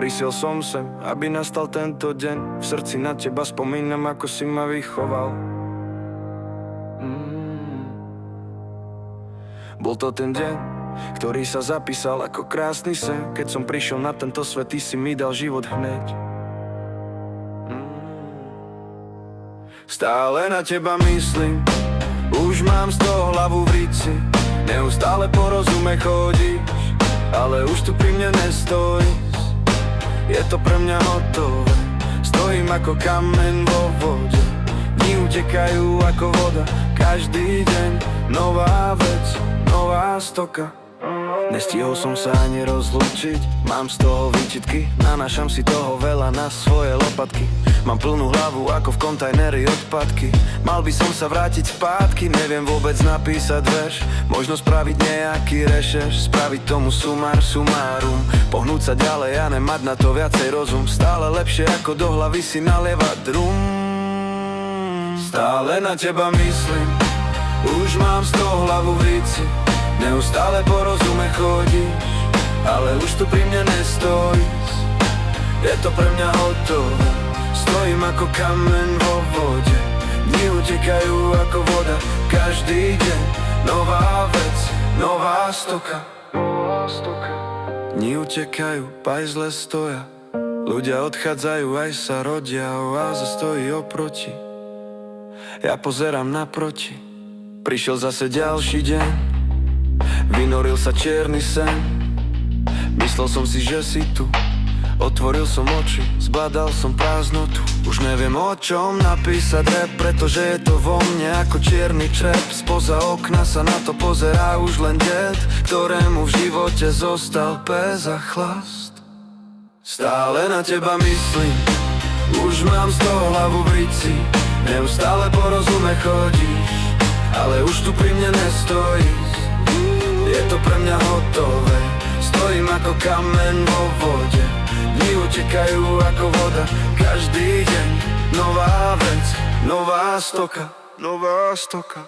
Prišiel som sem, aby nastal tento deň. V srdci na teba spomínam, ako si ma vychoval. Bol to ten deň, ktorý sa zapísal ako krásny sen. Keď som prišiel na tento svet, ty si mi dal život hneď. Stále na teba myslím, už mám z toho hlavu v rici. Neustále po rozume chodíš, ale už tu pri mne nestojíš. Je to pre mňa hotové, stojím ako kameň vo vode. Dni utekajú ako voda, každý deň nová vec, nová stoka. Nestihol som sa ani rozlúčiť, mám z toho výčitky. Nanášam si toho veľa na svoje lopatky. Mám plnú hlavu ako v kontajneri odpadky. Mal by som sa vrátiť spátky, neviem vôbec napísať verš. Možno spraviť nejaký rešerš, spraviť tomu sumár sumárum. Pohnúť sa ďalej a nemať na to viacej rozum. Stále lepšie ako do hlavy si nalievať rum. Stále na teba myslím, už mám z toho hlavu v rici. Neustále po rozume chodíš, ale už tu pri mne nestojíš. Je to pre mňa hotové, stojím ako kameň vo vode. Dni utekajú ako voda, každý deň nová vec, nová stoka. Dni utekajú, pajzle stoja. Ľudia odchádzajú, aj sa rodia, oáza stojí oproti. Ja pozerám naproti. Prišiel zase ďalší deň, vynoril sa čierny sen. Myslel som si, že si tu, otvoril som oči, zbadal som prázdnotu. Už neviem o čom napísať rap, pretože je to vo mne ako čierny črep. Spoza okna sa na to pozerá už len ded, ktorému v živote zostal pes a chlast. Stále na teba myslím, už mám z toho hlavu v rici. Neustále po rozume chodíš, ale už tu pri mne nestojíš. Je to pre mňa hotové, stojím ako kameň vo vode. Dni utekajú ako voda, každý deň nová vec, nová stoka, nová stoka.